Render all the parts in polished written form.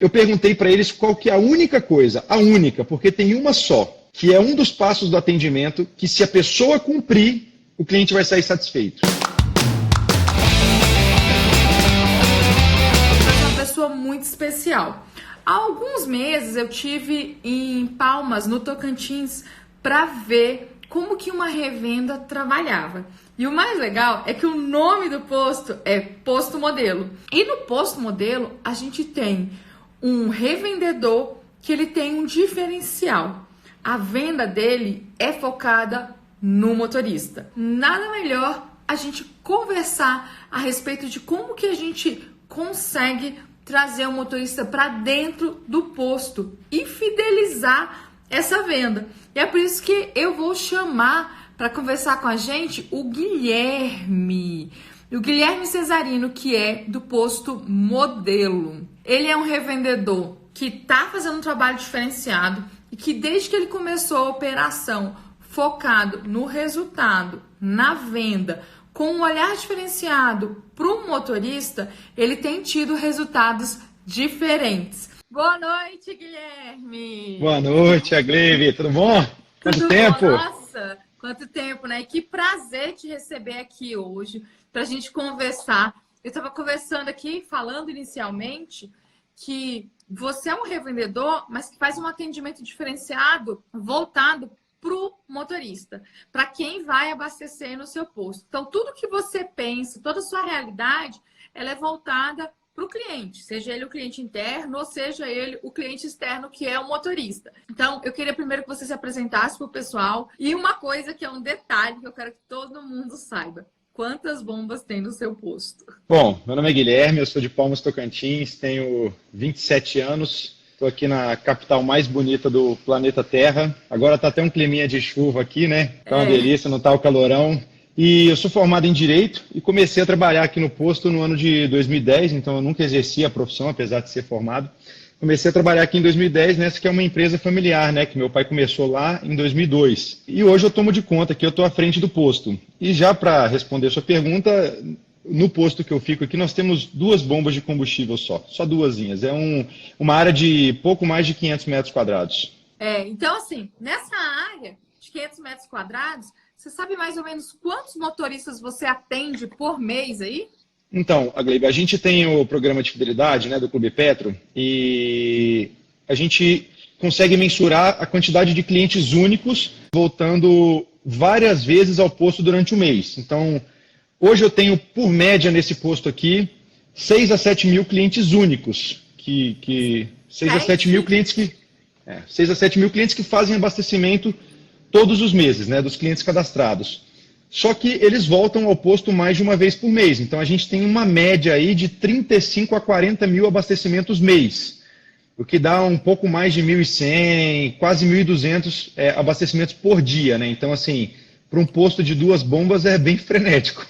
Eu perguntei para eles qual que é a única coisa, a única, porque tem uma só, que é um dos passos do atendimento, que se a pessoa cumprir, o cliente vai sair satisfeito. Você é uma pessoa muito especial. Há alguns meses eu tive em Palmas, no Tocantins, para ver como que uma revenda trabalhava. E o mais legal é que o nome do posto é Posto Modelo. E no Posto Modelo a gente tem um revendedor que ele tem um diferencial. A venda dele é focada no motorista. Nada melhor a gente conversar a respeito de como que a gente consegue trazer o motorista para dentro do posto e fidelizar essa venda. E é por isso que eu vou chamar para conversar com a gente o Guilherme Cesarino, que é do Posto Modelo. Ele é um revendedor que está fazendo um trabalho diferenciado e que desde que ele começou a operação focado no resultado, na venda, com um olhar diferenciado para o motorista, ele tem tido resultados diferentes. Boa noite, Guilherme! Boa noite, Agleive, tudo bom? Quanto tempo? Bom? Nossa, quanto tempo, né? Que prazer te receber aqui hoje para a gente conversar. Eu estava conversando aqui, falando inicialmente, que você é um revendedor, mas que faz um atendimento diferenciado, voltado para o motorista, para quem vai abastecer no seu posto. Então, tudo que você pensa, toda a sua realidade, ela é voltada para o cliente, seja ele o cliente interno ou seja ele o cliente externo, que é o motorista. Então, eu queria primeiro que você se apresentasse para o pessoal. E uma coisa que é um detalhe que eu quero que todo mundo saiba. Quantas bombas tem no seu posto? Bom, meu nome é Guilherme, eu sou de Palmas, Tocantins, tenho 27 anos. Estou aqui na capital mais bonita do planeta Terra. Agora está até um climinha de chuva aqui, né? Tá uma delícia, não está o calorão. E eu sou formado em Direito e comecei a trabalhar aqui no posto no ano de 2010, então eu nunca exerci a profissão, apesar de ser formado. Comecei a trabalhar aqui em 2010 nessa que é uma empresa familiar, né? Que meu pai começou lá em 2002. E hoje eu tomo de conta que eu estou à frente do posto. E já para responder a sua pergunta, no posto que eu fico aqui, nós temos 2 bombas de combustível só duasinhas. É uma área de pouco mais de 500 metros quadrados. Então assim, nessa área de 500 metros quadrados, você sabe mais ou menos quantos motoristas você atende por mês aí? Então, Agleibe, a gente tem o programa de fidelidade, né, do Clube Petro, e a gente consegue mensurar a quantidade de clientes únicos voltando várias vezes ao posto durante o mês. Então, hoje eu tenho, por média, nesse posto aqui, 6 a 7 mil clientes únicos. 6 a 7 mil clientes que fazem abastecimento todos os meses, né, dos clientes cadastrados. Só que eles voltam ao posto mais de uma vez por mês. Então a gente tem uma média aí de 35 a 40 mil abastecimentos mês, o que dá um pouco mais de 1.100, quase 1.200 abastecimentos por dia, né? Então, assim, para um posto de 2 bombas é bem frenético.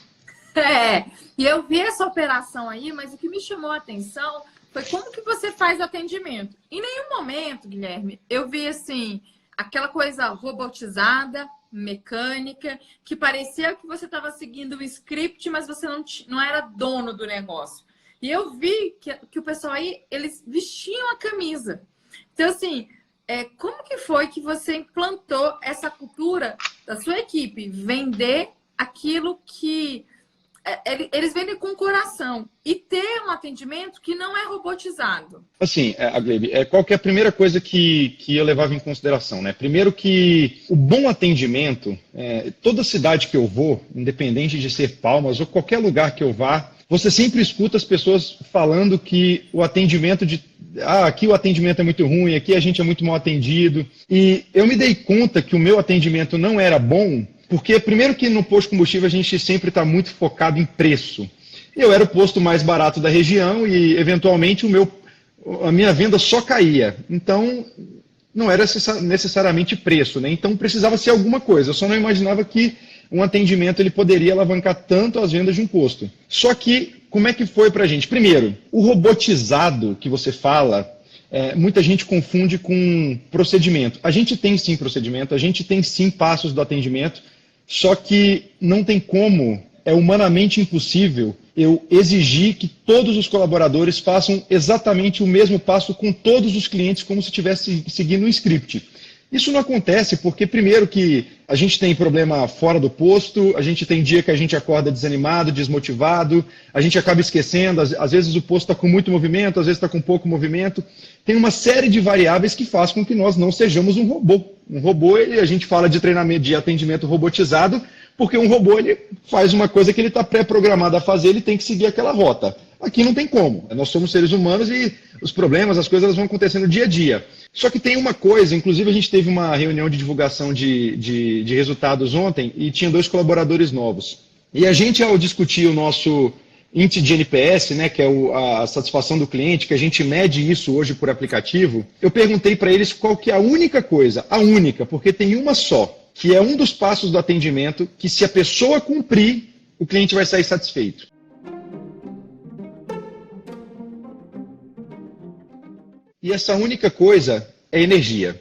E eu vi essa operação aí, mas o que me chamou a atenção foi como que você faz o atendimento. Em nenhum momento, Guilherme, eu vi assim, aquela coisa robotizada, mecânica, que parecia que você estava seguindo o script, mas você não era dono do negócio. E eu vi que o pessoal aí, eles vestiam a camisa. Então, assim, como que foi que você implantou essa cultura da sua equipe? Vender aquilo que eles vendem com o coração e ter um atendimento que não é robotizado. Assim, Agleibe, qual que é a primeira coisa que eu levava em consideração, né? Primeiro que o bom atendimento, toda cidade que eu vou, independente de ser Palmas ou qualquer lugar que eu vá, você sempre escuta as pessoas falando que o atendimento aqui o atendimento é muito ruim, aqui a gente é muito mal atendido. E eu me dei conta que o meu atendimento não era bom, porque primeiro que no posto de combustível a gente sempre está muito focado em preço. Eu era o posto mais barato da região e, eventualmente, a minha venda só caía. Então, não era necessariamente preço, né? Então, precisava ser alguma coisa. Eu só não imaginava que um atendimento ele poderia alavancar tanto as vendas de um posto. Só que, como é que foi para a gente? Primeiro, o robotizado que você fala, muita gente confunde com procedimento. A gente tem sim procedimento, a gente tem sim passos do atendimento, só que não tem como, é humanamente impossível eu exigir que todos os colaboradores façam exatamente o mesmo passo com todos os clientes, como se estivesse seguindo um script. Isso não acontece porque, primeiro, que a gente tem problema fora do posto, a gente tem dia que a gente acorda desanimado, desmotivado, a gente acaba esquecendo, às vezes o posto está com muito movimento, às vezes está com pouco movimento. Tem uma série de variáveis que faz com que nós não sejamos um robô. Um robô, a gente fala de treinamento, de atendimento robotizado, porque um robô ele faz uma coisa que ele está pré-programado a fazer, ele tem que seguir aquela rota. Aqui não tem como. Nós somos seres humanos e os problemas, as coisas elas vão acontecendo dia a dia. Só que tem uma coisa, inclusive a gente teve uma reunião de divulgação de resultados ontem e tinha 2 colaboradores novos. E a gente, ao discutir o nosso índice de NPS, né, que é a satisfação do cliente, que a gente mede isso hoje por aplicativo, eu perguntei para eles qual que é a única coisa, a única, porque tem uma só, que é um dos passos do atendimento, que se a pessoa cumprir, o cliente vai sair satisfeito. E essa única coisa é energia.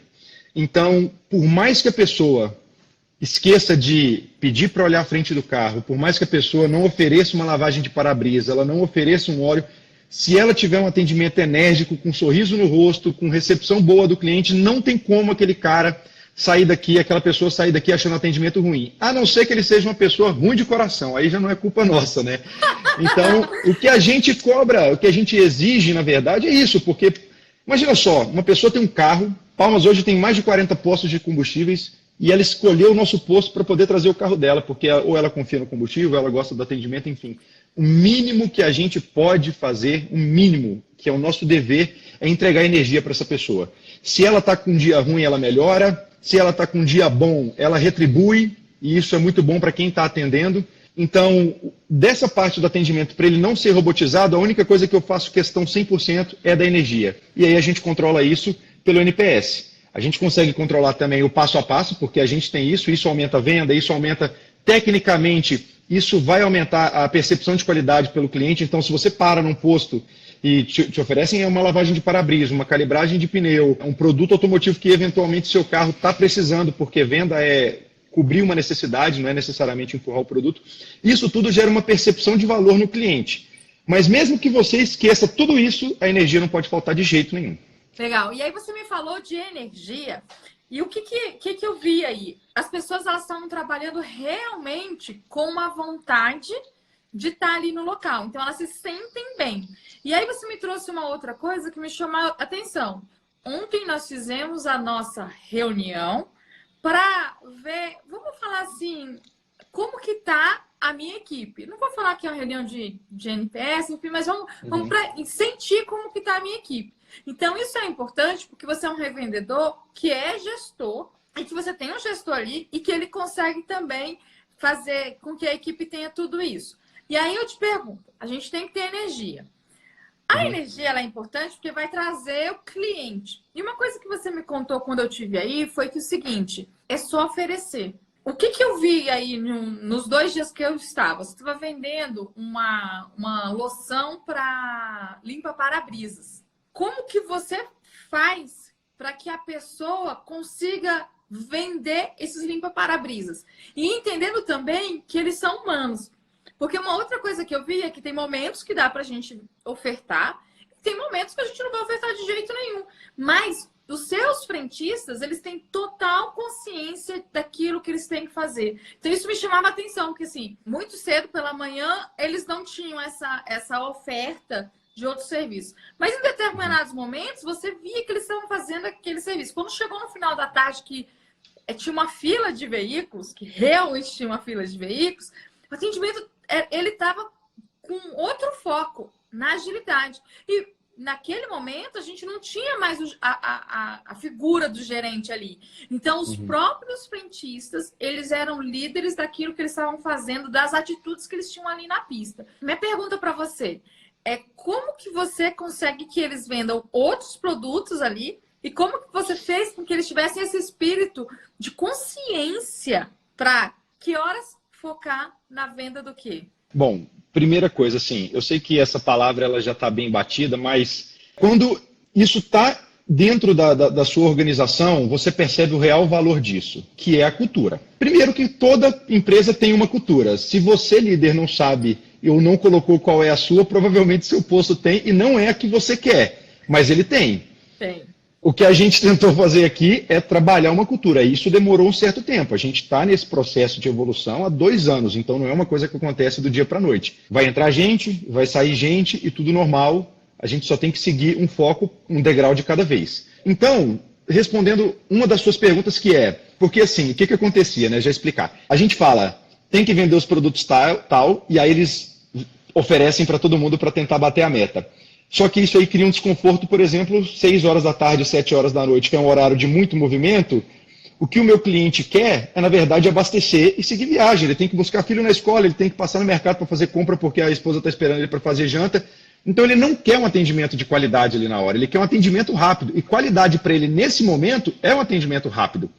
Então, por mais que a pessoa esqueça de pedir para olhar à frente do carro, por mais que a pessoa não ofereça uma lavagem de para-brisa, ela não ofereça um óleo, se ela tiver um atendimento enérgico, com um sorriso no rosto, com recepção boa do cliente, não tem como aquele cara sair daqui, aquela pessoa sair daqui achando atendimento ruim. A não ser que ele seja uma pessoa ruim de coração, aí já não é culpa nossa, né? Então, o que a gente cobra, o que a gente exige, na verdade, é isso, porque imagina só, uma pessoa tem um carro, Palmas hoje tem mais de 40 postos de combustíveis e ela escolheu o nosso posto para poder trazer o carro dela, porque ou ela confia no combustível, ou ela gosta do atendimento, enfim. O mínimo que a gente pode fazer, o mínimo, que é o nosso dever, é entregar energia para essa pessoa. Se ela está com um dia ruim, ela melhora. Se ela está com um dia bom, ela retribui, e isso é muito bom para quem está atendendo. Então, dessa parte do atendimento, para ele não ser robotizado, a única coisa que eu faço questão 100% é da energia. E aí a gente controla isso pelo NPS. A gente consegue controlar também o passo a passo, porque a gente tem isso aumenta a venda, isso aumenta tecnicamente, isso vai aumentar a percepção de qualidade pelo cliente. Então, se você para num posto e te oferecem uma lavagem de para-brisa, uma calibragem de pneu, um produto automotivo que eventualmente seu carro está precisando, porque venda é cobrir uma necessidade, não é necessariamente empurrar o produto, isso tudo gera uma percepção de valor no cliente. Mas mesmo que você esqueça tudo isso, a energia não pode faltar de jeito nenhum. Legal. E aí você me falou de energia. E o que eu vi aí? As pessoas elas estão trabalhando realmente com uma vontade de estar ali no local. Então, elas se sentem bem. E aí você me trouxe uma outra coisa que me chamou a atenção. Ontem nós fizemos a nossa reunião para ver, vamos falar assim, como que está a minha equipe. Não vou falar que é uma reunião de NPS, enfim, mas vamos para sentir como que está a minha equipe. Então, isso é importante porque você é um revendedor que é gestor e que você tem um gestor ali e que ele consegue também fazer com que a equipe tenha tudo isso. E aí eu te pergunto, a gente tem que ter energia. A energia ela é importante porque vai trazer o cliente. E uma coisa que você me contou quando eu estive aí foi que o seguinte, é só oferecer. O que eu vi aí nos 2 dias que eu estava? Você estava vendendo uma loção para limpa para-brisas. Como que você faz para que a pessoa consiga vender esses limpa-para-brisas? E entendendo também que eles são humanos. Porque uma outra coisa que eu vi é que tem momentos que dá para a gente ofertar, e tem momentos que a gente não vai ofertar de jeito nenhum. Mas os seus frentistas, eles têm total consciência daquilo que eles têm que fazer. Então isso me chamava a atenção, porque assim, muito cedo pela manhã, eles não tinham essa oferta de outros serviços. Mas em determinados momentos, você via que eles estavam fazendo aquele serviço. Quando chegou no final da tarde, que tinha uma fila de veículos, que realmente tinha uma fila de veículos, o atendimento, ele estava com outro foco, na agilidade. E naquele momento, a gente não tinha mais a figura do gerente ali. Então, os próprios frentistas, eles eram líderes daquilo que eles estavam fazendo, das atitudes que eles tinham ali na pista. Minha pergunta para você é como que você consegue que eles vendam outros produtos ali e como que você fez com que eles tivessem esse espírito de consciência para que horas focar na venda do quê? Bom, primeira coisa, assim, eu sei que essa palavra ela já está bem batida, mas quando isso está dentro da sua organização, você percebe o real valor disso, que é a cultura. Primeiro que toda empresa tem uma cultura. Se você, líder, não sabe ou não colocou qual é a sua, provavelmente seu posto tem e não é a que você quer, mas ele tem. Tem. O que a gente tentou fazer aqui é trabalhar uma cultura. E isso demorou um certo tempo. A gente está nesse processo de evolução há 2 anos, então não é uma coisa que acontece do dia para a noite. Vai entrar gente, vai sair gente e tudo normal. A gente só tem que seguir um foco, um degrau de cada vez. Então, respondendo uma das suas perguntas que é, porque assim, o que acontecia, né? Já explicar. A gente fala, tem que vender os produtos tal, e aí eles oferecem para todo mundo para tentar bater a meta. Só que isso aí cria um desconforto, por exemplo, 6 horas da tarde, 7 horas da noite, que é um horário de muito movimento. O que o meu cliente quer é, na verdade, abastecer e seguir viagem. Ele tem que buscar filho na escola, ele tem que passar no mercado para fazer compra porque a esposa está esperando ele para fazer janta. Então ele não quer um atendimento de qualidade ali na hora, ele quer um atendimento rápido. E qualidade para ele, nesse momento, é um atendimento rápido.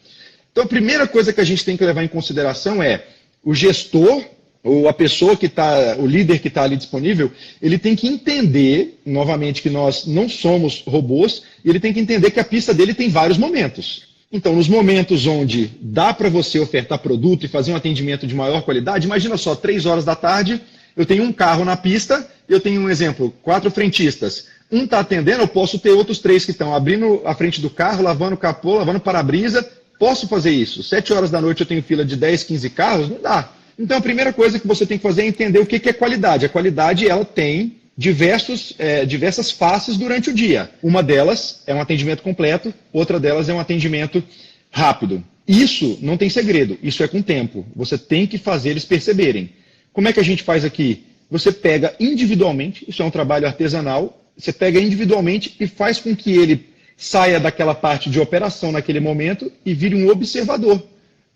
Então a primeira coisa que a gente tem que levar em consideração é o gestor, ou a pessoa que está, o líder que está ali disponível, ele tem que entender, novamente, que nós não somos robôs, e ele tem que entender que a pista dele tem vários momentos. Então, nos momentos onde dá para você ofertar produto e fazer um atendimento de maior qualidade, imagina só, 3 horas da tarde, eu tenho um carro na pista, eu tenho um exemplo, 4 frentistas. Um está atendendo, eu posso ter outros 3 que estão abrindo a frente do carro, lavando o capô, lavando o para-brisa. Posso fazer isso. 7 horas da noite eu tenho fila de 10, 15 carros? Não dá. Então, a primeira coisa que você tem que fazer é entender o que é qualidade. A qualidade, ela tem diversas faces durante o dia. Uma delas é um atendimento completo, outra delas é um atendimento rápido. Isso não tem segredo, isso é com tempo. Você tem que fazer eles perceberem. Como é que a gente faz aqui? Você pega individualmente, isso é um trabalho artesanal, você pega individualmente e faz com que ele saia daquela parte de operação naquele momento e vire um observador.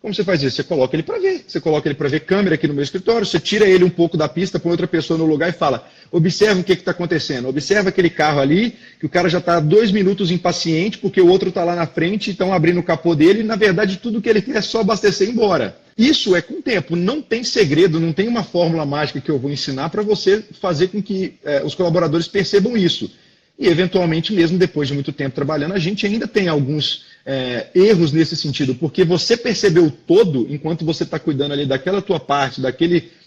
Como você faz isso? Você coloca ele para ver. Você coloca ele para ver câmera aqui no meu escritório, você tira ele um pouco da pista, põe outra pessoa no lugar e fala, observa o que está acontecendo. Observa aquele carro ali, que o cara já está 2 minutos impaciente, porque o outro está lá na frente, estão abrindo o capô dele, e na verdade tudo que ele quer é só abastecer e ir embora. Isso é com o tempo, não tem segredo, não tem uma fórmula mágica que eu vou ensinar para você fazer com que os colaboradores percebam isso. E, eventualmente, mesmo depois de muito tempo trabalhando, a gente ainda tem alguns erros nesse sentido, porque você percebeu todo, enquanto você está cuidando ali daquela tua parte,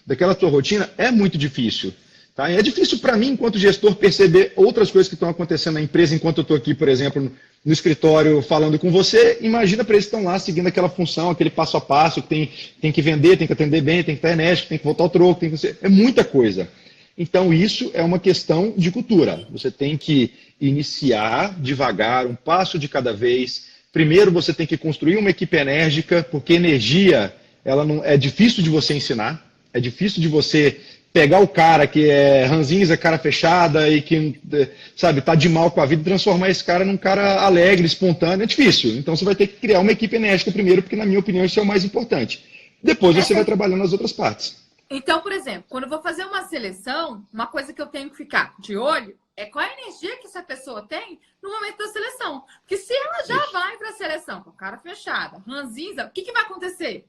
daquela tua rotina, é muito difícil. Tá? E é difícil para mim, enquanto gestor, perceber outras coisas que estão acontecendo na empresa, enquanto eu estou aqui, por exemplo, no escritório falando com você. Imagina para eles que estão lá seguindo aquela função, aquele passo a passo, que tem que vender, tem que atender bem, tem que estar enérgico, tem que voltar ao troco, tem que... é muita coisa. Então, isso é uma questão de cultura. Você tem que iniciar devagar, um passo de cada vez. Primeiro, você tem que construir uma equipe enérgica, porque energia ela não, é difícil de você ensinar. É difícil de você pegar o cara que é ranzinza, cara fechada e que, sabe, tá de mal com a vida e transformar esse cara num cara alegre, espontâneo. É difícil. Então, você vai ter que criar uma equipe enérgica primeiro, porque, na minha opinião, isso é o mais importante. Depois, você vai trabalhando nas outras partes. Então, por exemplo, quando eu vou fazer uma seleção, uma coisa que eu tenho que ficar de olho é qual a energia que essa pessoa tem no momento da seleção. Porque se ela já vai para a seleção com a cara fechada, ranzinza, o que vai acontecer?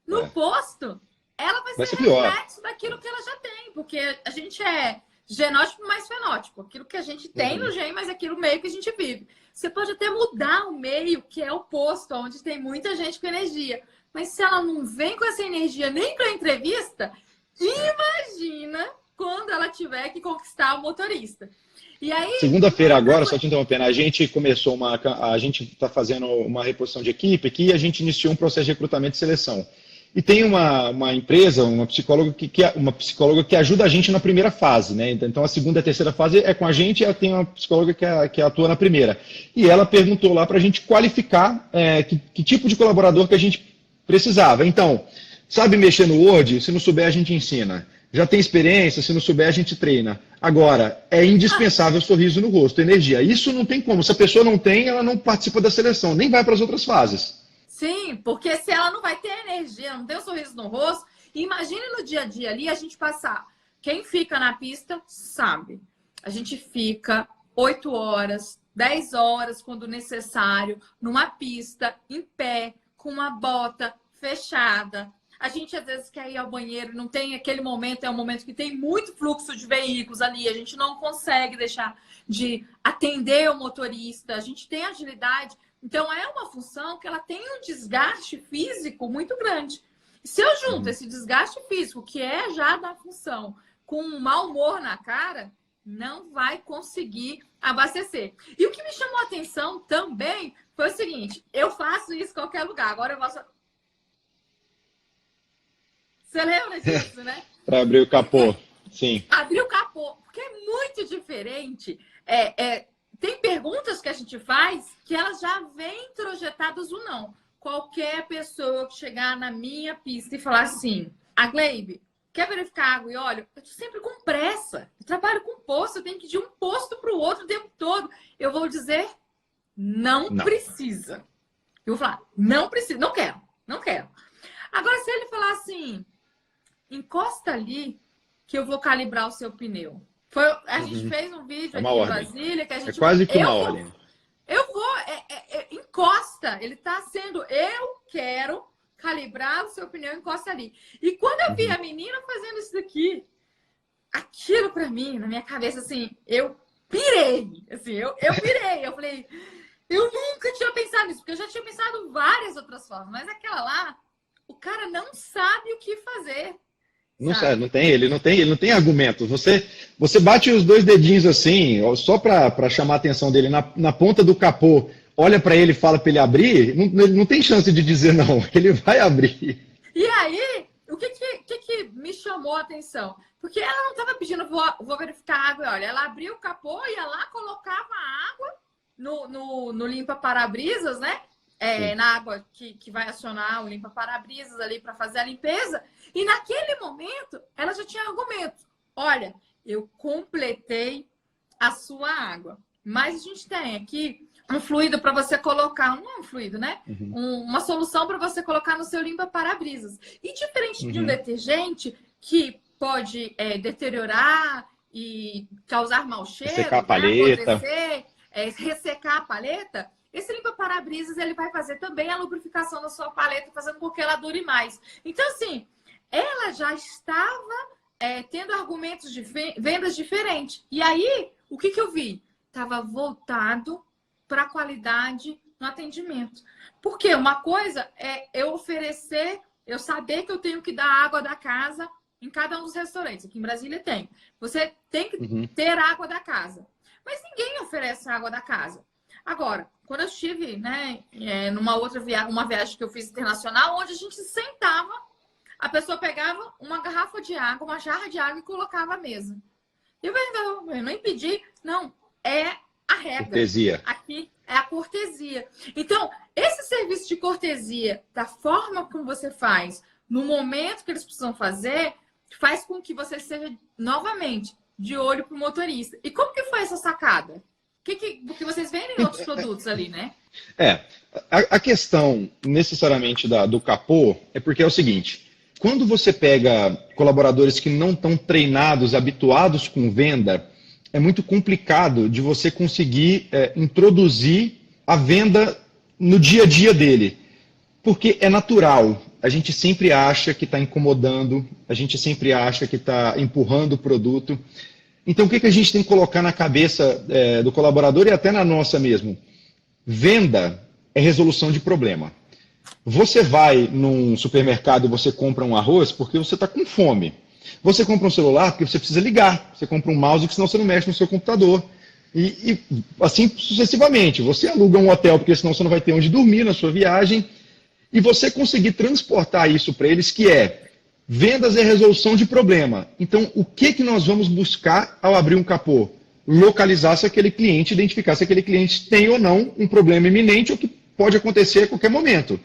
No posto, ela vai ser reflexo daquilo que ela já tem. Porque a gente é genótipo mais fenótipo. Aquilo que a gente tem no gene, mas aquilo meio que a gente vive. Você pode até mudar o meio, que é o posto, onde tem muita gente com energia. Mas se ela não vem com essa energia nem para a entrevista, imagina quando ela tiver que conquistar o motorista. E aí, segunda-feira agora, só te interrompendo, a gente começou a gente está fazendo uma reposição de equipe aqui e a gente iniciou um processo de recrutamento e seleção. E tem uma empresa, uma psicóloga que ajuda a gente na primeira fase, né? Então a segunda e a terceira fase é com a gente, e ela tem uma psicóloga que atua na primeira. E ela perguntou lá para a gente qualificar que tipo de colaborador que a gente precisava. Então, sabe mexer no Word? Se não souber, a gente ensina. Já tem experiência? Se não souber, a gente treina. Agora, é indispensável sorriso no rosto, energia. Isso não tem como. Se a pessoa não tem, ela não participa da seleção, nem vai para as outras fases. Sim, porque se ela não vai ter energia, não tem um sorriso no rosto, imagine no dia a dia ali a gente passar. Quem fica na pista sabe. A gente fica 8 horas, 10 horas, quando necessário, numa pista, em pé, com uma bota fechada. A gente às vezes quer ir ao banheiro, não tem aquele momento, é um momento que tem muito fluxo de veículos ali, a gente não consegue deixar de atender o motorista, a gente tem agilidade, então é uma função que ela tem um desgaste físico muito grande. Se eu junto esse desgaste físico, que é já da função, com um mau humor na cara, não vai conseguir abastecer. E o que me chamou a atenção também foi o seguinte, eu faço isso em qualquer lugar, agora eu faço... Você lembra disso, né? Para abrir o capô, sim. Abrir o capô, porque é muito diferente. Tem perguntas que a gente faz que elas já vêm introjetadas ou não. Qualquer pessoa que chegar na minha pista e falar assim, a Gleibe, quer verificar água e óleo? Eu tô sempre com pressa. Eu trabalho com posto, eu tenho que ir de um posto para o outro o tempo todo. Eu vou dizer, não precisa. Eu vou falar, não precisa, não quero, não quero. Agora, se ele falar assim, encosta ali que eu vou calibrar o seu pneu. A gente fez um vídeo aqui em Brasília que a gente... É quase que uma ordem. Eu vou, encosta. Ele tá sendo, eu quero calibrar o seu pneu, encosta ali. E quando eu vi a menina fazendo isso daqui, aquilo pra mim, na minha cabeça, assim, eu pirei. Assim, eu pirei. Eu falei, eu nunca tinha pensado nisso, porque eu já tinha pensado várias outras formas, mas aquela lá, o cara não sabe o que fazer. Não sabe, ele não tem argumentos. Você bate os dois dedinhos assim, só para chamar a atenção dele na ponta do capô, olha para ele e fala para ele abrir, não tem chance de dizer não, ele vai abrir. E aí, o que me chamou a atenção? Porque ela não estava pedindo, vou verificar a água, olha, ela abriu o capô, ia lá, colocava a água no limpa-parabrisas, né? Na água que vai acionar o limpa-parabrisas ali para fazer a limpeza. E naquele momento, ela já tinha argumento. Olha, eu completei a sua água. Mas a gente tem aqui um fluido para você colocar, não é um fluido, né? Uma solução para você colocar no seu limpa-parabrisas. E diferente de um detergente que pode deteriorar e causar mau cheiro, ressecar a paleta, ressecar a paleta, esse limpa-parabrisas ele vai fazer também a lubrificação da sua paleta, fazendo com que ela dure mais. Então, assim, ela já estava tendo argumentos de vendas diferentes. E aí, o que eu vi? Estava voltado para a qualidade no atendimento. Porque uma coisa é eu oferecer, eu saber que eu tenho que dar água da casa em cada um dos restaurantes. Aqui em Brasília tem. Você tem que ter água da casa. Mas ninguém oferece água da casa. Agora, quando eu estive, né, numa outra uma viagem que eu fiz internacional, onde a gente sentava, a pessoa pegava uma garrafa de água, uma jarra de água e colocava à mesa. Eu não impedi, não, é a regra. Cortesia. Aqui é a cortesia. Então, esse serviço de cortesia, da forma como você faz, no momento que eles precisam fazer, faz com que você seja, novamente, de olho para o motorista. E como que foi essa sacada? Porque vocês vendem outros produtos ali, né? A questão necessariamente do capô é porque é o seguinte, quando você pega colaboradores que não estão treinados, habituados com venda, é muito complicado de você conseguir introduzir a venda no dia a dia dele. Porque é natural, a gente sempre acha que está incomodando, a gente sempre acha que está empurrando o produto. Então, o que a gente tem que colocar na cabeça do colaborador e até na nossa mesmo? Venda é resolução de problema. Você vai num supermercado e você compra um arroz porque você está com fome. Você compra um celular porque você precisa ligar. Você compra um mouse porque senão você não mexe no seu computador. E assim sucessivamente. Você aluga um hotel porque senão você não vai ter onde dormir na sua viagem. E você conseguir transportar isso para eles, que vendas é resolução de problema. Então, o que nós vamos buscar ao abrir um capô? Localizar se aquele cliente, identificar se aquele cliente tem ou não um problema iminente ou que pode acontecer a qualquer momento.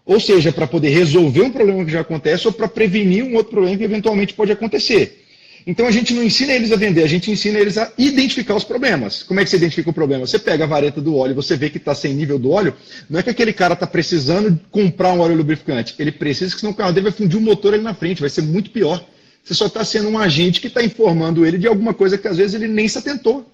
Ou seja, para poder resolver um problema que já acontece ou para prevenir um outro problema que eventualmente pode acontecer. Então, a gente não ensina eles a vender, a gente ensina eles a identificar os problemas. Como é que você identifica o problema? Você pega a vareta do óleo, você vê que está sem nível do óleo, não é que aquele cara está precisando comprar um óleo lubrificante. Ele precisa, que senão o carro dele vai fundir o motor ali na frente, vai ser muito pior. Você só está sendo um agente que está informando ele de alguma coisa que às vezes ele nem se atentou.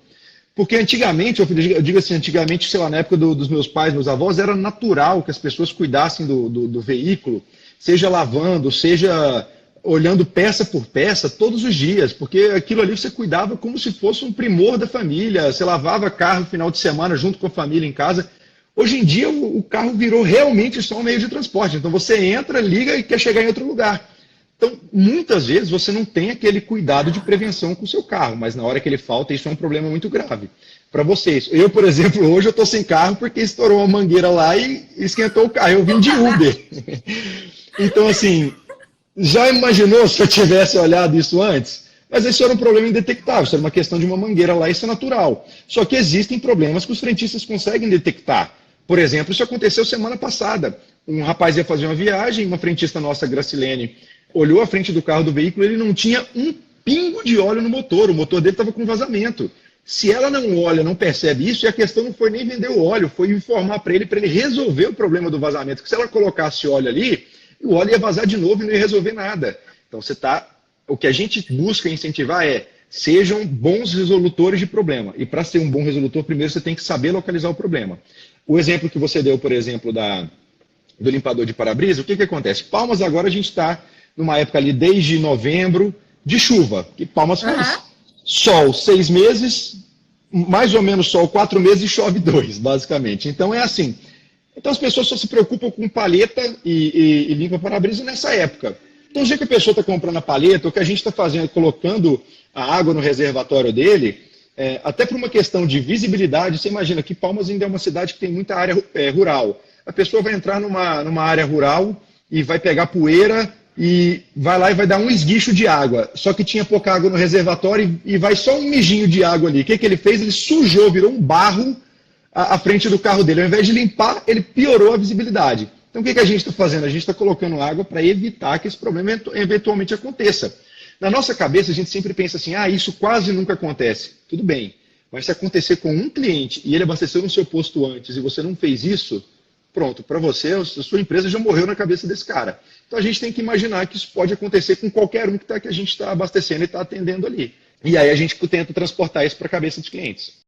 Porque antigamente, eu digo assim, antigamente, sei lá, na época dos meus pais, meus avós, era natural que as pessoas cuidassem do veículo, seja lavando, seja olhando peça por peça todos os dias, porque aquilo ali você cuidava como se fosse um primor da família, você lavava carro no final de semana junto com a família em casa. Hoje em dia o carro virou realmente só um meio de transporte, então você entra, liga e quer chegar em outro lugar. Então, muitas vezes você não tem aquele cuidado de prevenção com o seu carro, mas na hora que ele falta, isso é um problema muito grave para vocês. Eu, por exemplo, hoje eu estou sem carro porque estourou uma mangueira lá e esquentou o carro. Eu vim de Uber. Então, assim, já imaginou se eu tivesse olhado isso antes? Mas esse era um problema indetectável, isso era uma questão de uma mangueira lá, isso é natural. Só que existem problemas que os frentistas conseguem detectar. Por exemplo, isso aconteceu semana passada. Um rapaz ia fazer uma viagem, uma frentista nossa, Gracilene, olhou a frente do carro do veículo, ele não tinha um pingo de óleo no motor, o motor dele estava com vazamento. Se ela não olha, não percebe isso, e a questão não foi nem vender o óleo, foi informar para ele resolver o problema do vazamento. Porque se ela colocasse óleo ali, o óleo ia vazar de novo e não ia resolver nada. Então o que a gente busca incentivar é, sejam bons resolutores de problema. E para ser um bom resolutor, primeiro você tem que saber localizar o problema. O exemplo que você deu, por exemplo, do limpador de para-brisa, o que acontece? Palmas agora a gente está numa época ali desde novembro de chuva, que Palmas faz sol 6 meses, mais ou menos sol 4 meses e chove 2, basicamente. Então é assim. Então as pessoas só se preocupam com paleta e limpa para-brisa nessa época. Então, o dia que a pessoa está comprando a paleta, o que a gente está fazendo é colocando a água no reservatório dele, até por uma questão de visibilidade. Você imagina que Palmas ainda é uma cidade que tem muita área rural. A pessoa vai entrar numa área rural e vai pegar poeira e vai lá e vai dar um esguicho de água. Só que tinha pouca água no reservatório e vai só um mijinho de água ali. O que ele fez? Ele sujou, virou um barro à frente do carro dele. Ao invés de limpar, ele piorou a visibilidade. Então, o que a gente está fazendo? A gente está colocando água para evitar que esse problema eventualmente aconteça. Na nossa cabeça, a gente sempre pensa assim, isso quase nunca acontece. Tudo bem, mas se acontecer com um cliente e ele abasteceu no seu posto antes e você não fez isso, pronto, para você, a sua empresa já morreu na cabeça desse cara. Então, a gente tem que imaginar que isso pode acontecer com qualquer um que a gente está abastecendo e está atendendo ali. E aí a gente tenta transportar isso para a cabeça dos clientes.